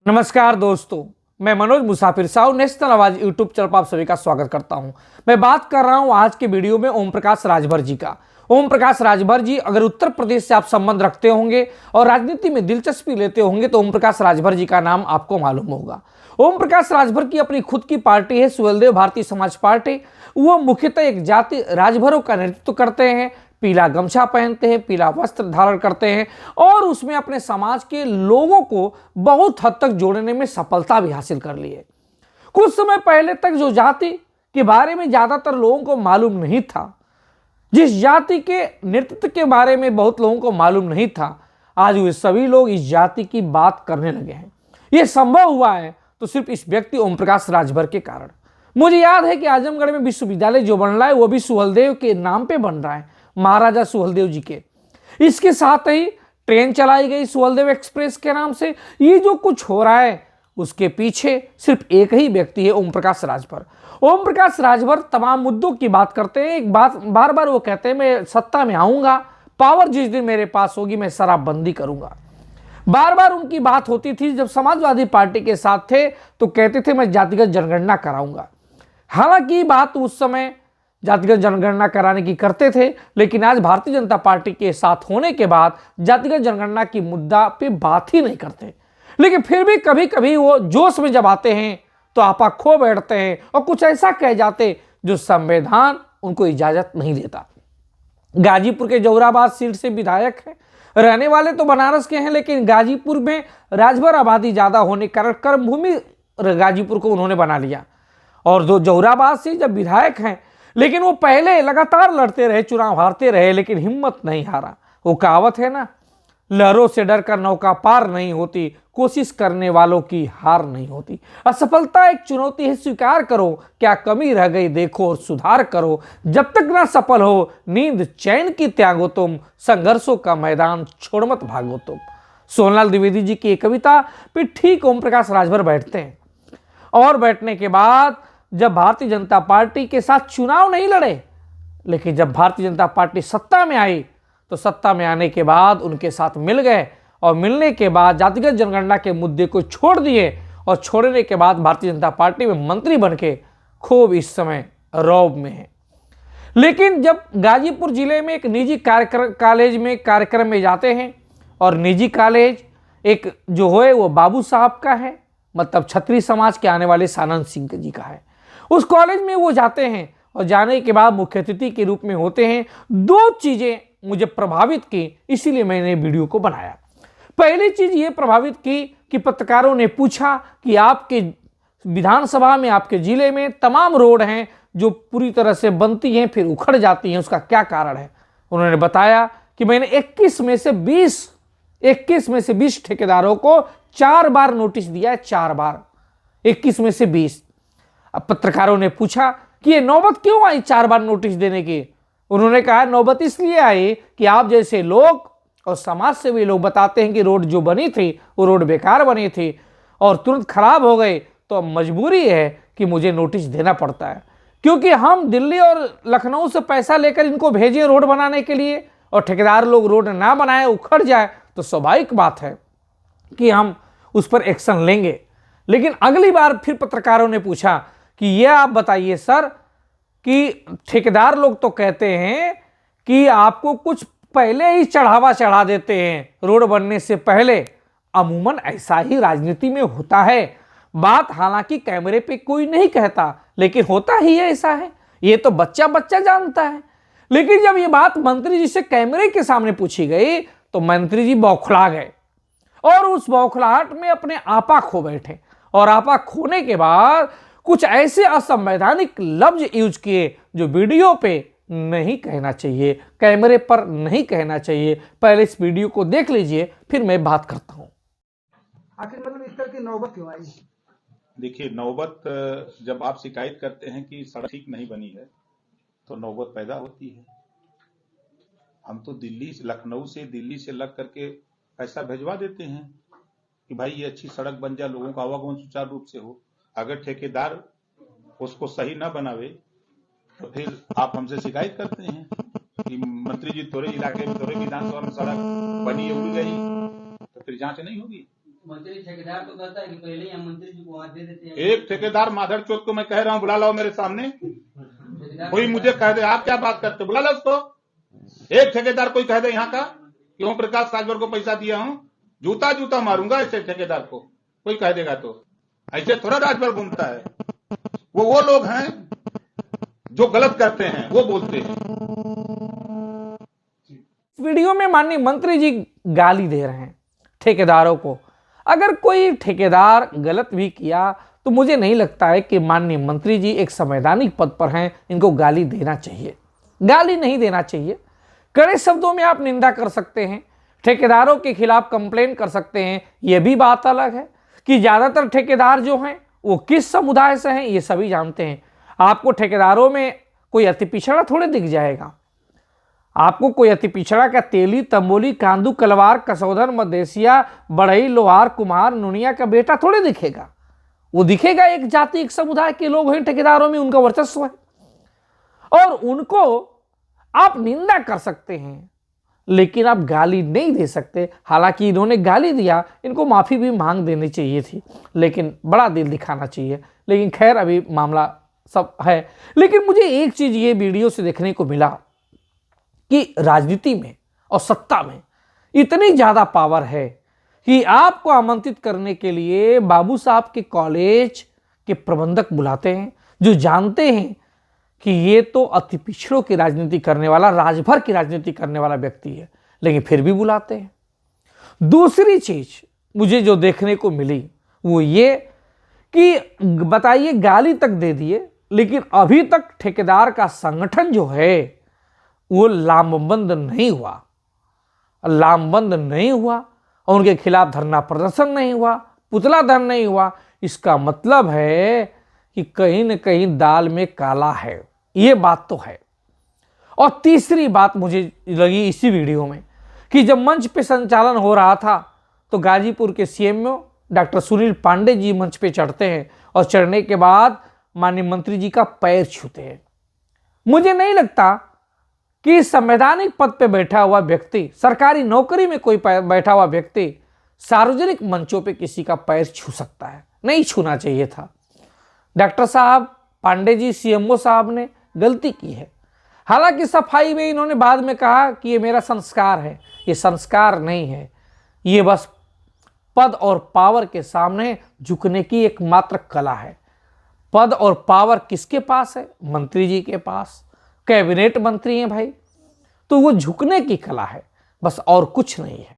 नमस्कार दोस्तों, मैं मनोज मुसाफिर साहू नेशनल आवाज यूट्यूब चैनल पर आप सभी का स्वागत करता हूं। मैं बात कर रहा हूं आज के वीडियो में ओम प्रकाश राजभर जी का। ओम प्रकाश राजभर जी अगर उत्तर प्रदेश से आप संबंध रखते होंगे और राजनीति में दिलचस्पी लेते होंगे तो ओम प्रकाश राजभर जी का नाम आपको मालूम होगा। ओम प्रकाश राजभर की अपनी खुद की पार्टी है सुहेलदेव भारतीय समाज पार्टी। वो मुख्यतः एक जाति राजभरों का नेतृत्व करते हैं, पीला गमछा पहनते हैं, पीला वस्त्र धारण करते हैं और उसमें अपने समाज के लोगों को बहुत हद तक जोड़ने में सफलता भी हासिल कर ली है। कुछ समय पहले तक जो जाति के बारे में ज्यादातर लोगों को मालूम नहीं था, जिस जाति के नेतृत्व के बारे में बहुत लोगों को मालूम नहीं था, आज वे सभी लोग इस जाति की बात करने लगे हैं। यह संभव हुआ है तो सिर्फ इस व्यक्ति ओम प्रकाश राजभर के कारण। मुझे याद है कि आजमगढ़ में विश्वविद्यालय जो बन रहा है वो भी सुहेलदेव के नाम पे बन रहा है, महाराजा सुहेलदेव जी के। इसके साथ ही ट्रेन चलाई गई सुहेलदेव एक्सप्रेस के नाम से। ये जो कुछ हो रहा है उसके पीछे सिर्फ एक ही व्यक्ति है, ओम प्रकाश राजभर। ओम प्रकाश राजभर तमाम मुद्दों की बात करते हैं। एक बात बार बार वो कहते हैं, मैं सत्ता में आऊंगा, पावर जिस दिन मेरे पास होगी मैं शराबबंदी करूंगा। बार बार उनकी बात होती थी। जब समाजवादी पार्टी के साथ थे तो कहते थे मैं जातिगत जनगणना कराऊंगा। हालांकि बात उस समय जातिगत जनगणना कराने की करते थे, लेकिन आज भारतीय जनता पार्टी के साथ होने के बाद जातिगत जनगणना की मुद्दा पे बात ही नहीं करते। लेकिन फिर भी कभी कभी वो जोश में जब आते हैं तो आपा खो बैठते हैं और कुछ ऐसा कह जाते जो संविधान उनको इजाजत नहीं देता। गाजीपुर के जौराबाद सीट से विधायक हैं, रहने वाले तो बनारस के हैं, लेकिन गाजीपुर में राजभर आबादी ज्यादा होने के कारण कर्मभूमि गाजीपुर को उन्होंने बना लिया। और जो जौराबाद से जब विधायक हैं, लेकिन वो पहले लगातार लड़ते रहे, चुनाव हारते रहे, लेकिन हिम्मत नहीं हारा। वो कहावत है ना, लहरों से डरकर नौका पार नहीं होती, कोशिश करने वालों की हार नहीं होती। असफलता एक चुनौती है, स्वीकार करो, क्या कमी रह गई देखो और सुधार करो। जब तक ना सफल हो नींद चैन की त्यागो तुम, संघर्षों का मैदान छोड़ मत भागो तुम। सोनलाल द्विवेदी जी की कविता पे ठीक ओम प्रकाश राजभर बैठते हैं। और बैठने के बाद जब भारतीय जनता पार्टी के साथ चुनाव नहीं लड़े, लेकिन जब भारतीय जनता पार्टी सत्ता में आई तो सत्ता में आने के बाद उनके साथ मिल गए और मिलने के बाद जातिगत जनगणना के मुद्दे को छोड़ दिए और छोड़ने के बाद भारतीय जनता पार्टी में मंत्री बन के खूब इस समय रौब में है। लेकिन जब गाजीपुर जिले में एक निजी कॉलेज में कार्यक्रम में जाते हैं, और निजी कॉलेज एक जो है वो बाबू साहब का है, मतलब छत्री समाज के आने वाले सानंद सिंह जी का है। उस कॉलेज में वो जाते हैं और जाने के बाद मुख्य अतिथि के रूप में होते हैं। दो चीजें मुझे प्रभावित की, इसीलिए मैंने वीडियो को बनाया। पहली चीज ये प्रभावित की कि पत्रकारों ने पूछा कि आपके विधानसभा में, आपके जिले में तमाम रोड हैं जो पूरी तरह से बनती हैं फिर उखड़ जाती हैं, उसका क्या कारण है। उन्होंने बताया कि मैंने 21 में से 20 ठेकेदारों को 4 बार नोटिस दिया है, 4 बार, 21 में से 20। अब पत्रकारों ने पूछा कि ये नौबत क्यों आई 4 बार नोटिस देने की। उन्होंने कहा नौबत इसलिए आई कि आप जैसे लोग और समाज से भी लोग बताते हैं कि रोड जो बनी थी वो रोड बेकार बनी थी और तुरंत खराब हो गई, तो अब मजबूरी है कि मुझे नोटिस देना पड़ता है, क्योंकि हम दिल्ली और लखनऊ से पैसा लेकर इनको भेजें रोड बनाने के लिए और ठेकेदार लोग रोड ना बनाए, उखड़ जाए, तो स्वाभाविक बात है कि हम उस पर एक्शन लेंगे। लेकिन अगली बार फिर पत्रकारों ने पूछा कि ये आप बताइए सर कि ठेकेदार लोग तो कहते हैं कि आपको कुछ पहले ही चढ़ावा चढ़ा देते हैं रोड बनने से पहले। अमूमन ऐसा ही राजनीति में होता है। बात हालांकि कैमरे पे कोई नहीं कहता, लेकिन होता ही ऐसा है। ये तो बच्चा बच्चा जानता है। लेकिन जब ये बात मंत्री जी से कैमरे के सामने पूछी गई तो मंत्री जी बौखला गए और उस बौखलाहट में अपने आपा खो बैठे। और आपा खोने के बाद कुछ ऐसे असंवैधानिक लफ्ज यूज किए जो वीडियो पे नहीं कहना चाहिए, कैमरे पर नहीं कहना चाहिए। पहले इस वीडियो को देख लीजिए, फिर मैं बात करता हूं। आखिर मतलब इस तरह की नौबत क्यों आई? देखिए, नौबत जब आप शिकायत करते हैं कि सड़क ठीक नहीं बनी है तो नौबत पैदा होती है। हम तो लखनऊ से दिल्ली से लग करके पैसा भिजवा देते हैं कि भाई ये अच्छी सड़क बन जाए, लोगों का आवागमन सुचारू रूप से हो। अगर ठेकेदार उसको सही ना बनावे तो फिर आप हमसे शिकायत करते हैं कि मंत्री जी तोरे इलाके में, तोरे विधानसभा में सड़क बनी उड़ गई, तो फिर जांच नहीं होगी। मंत्री ठेकेदार तो कहता है कि पहले ही हम मंत्री जी को वहां दे देते हैं। एक ठेकेदार माधर चौथ को मैं कह रहा हूँ बुला लाओ मेरे सामने, ठेकेदार कोई मुझे कह दे आप क्या बात करते, बुला लो उसको। एक ठेकेदार कोई कह दे यहाँ का कि ओम प्रकाश राजभर को पैसा दिया हूँ, जूता जूता मारूंगा ऐसे ठेकेदार को, कोई कह देगा तो। ऐसे थोड़ा राजभर घूमता है। वो लोग हैं जो गलत करते हैं, वो बोलते हैं। वीडियो में माननीय मंत्री जी गाली दे रहे हैं ठेकेदारों को। अगर कोई ठेकेदार गलत भी किया तो मुझे नहीं लगता है कि माननीय मंत्री जी एक संवैधानिक पद पर हैं, इनको गाली देना चाहिए। गाली नहीं देना चाहिए, कड़े शब्दों में आप निंदा कर सकते हैं, ठेकेदारों के खिलाफ कंप्लेन कर सकते हैं। यह भी बात अलग है कि ज़्यादातर ठेकेदार जो हैं वो किस समुदाय से हैं, ये सभी जानते हैं। आपको ठेकेदारों में कोई अति पिछड़ा थोड़े दिख जाएगा। आपको कोई अति पिछड़ा का तेली, तंबोली, कांदू, कलवार, कसौधन, मदेसिया, बढ़ई, लोहार, कुम्हार, नुनिया का बेटा थोड़े दिखेगा। वो दिखेगा एक जाति, एक समुदाय के लोग हैं ठेकेदारों में, उनका वर्चस्व है और उनको आप निंदा कर सकते हैं, लेकिन आप गाली नहीं दे सकते। हालांकि इन्होंने गाली दिया, इनको माफी भी मांग देनी चाहिए थी, लेकिन बड़ा दिल दिखाना चाहिए। लेकिन खैर अभी मामला सब है। लेकिन मुझे एक चीज ये वीडियो से देखने को मिला कि राजनीति में और सत्ता में इतनी ज्यादा पावर है कि आपको आमंत्रित करने के लिए बाबू साहब के कॉलेज के प्रबंधक बुलाते हैं, जो जानते हैं कि ये तो अति पिछड़ों की राजनीति करने वाला, राजभर की राजनीति करने वाला व्यक्ति है, लेकिन फिर भी बुलाते हैं। दूसरी चीज मुझे जो देखने को मिली वो ये कि बताइए गाली तक दे दिए, लेकिन अभी तक ठेकेदार का संगठन जो है वो लामबंद नहीं हुआ, लामबंद नहीं हुआ और उनके खिलाफ धरना प्रदर्शन नहीं हुआ, पुतला दहन नहीं हुआ। इसका मतलब है कि कहीं न कहीं दाल में काला है, ये बात तो है। और तीसरी बात मुझे लगी इसी वीडियो में कि जब मंच पे संचालन हो रहा था तो गाजीपुर के सीएमओ डॉक्टर सुनील पांडे जी मंच पे चढ़ते हैं और चढ़ने के बाद माननीय मंत्री जी का पैर छूते हैं। मुझे नहीं लगता कि संवैधानिक पद पे बैठा हुआ व्यक्ति, सरकारी नौकरी में कोई बैठा हुआ व्यक्ति सार्वजनिक मंचों पे किसी का पैर छू सकता है। नहीं छूना चाहिए था। डॉक्टर साहब, पांडे जी, सीएमओ साहब ने गलती की है। हालांकि सफाई में इन्होंने बाद में कहा कि ये मेरा संस्कार है। ये संस्कार नहीं है, ये बस पद और पावर के सामने झुकने की एकमात्र कला है। पद और पावर किसके पास है? मंत्री जी के पास। कैबिनेट मंत्री हैं भाई, तो वो झुकने की कला है बस, और कुछ नहीं है।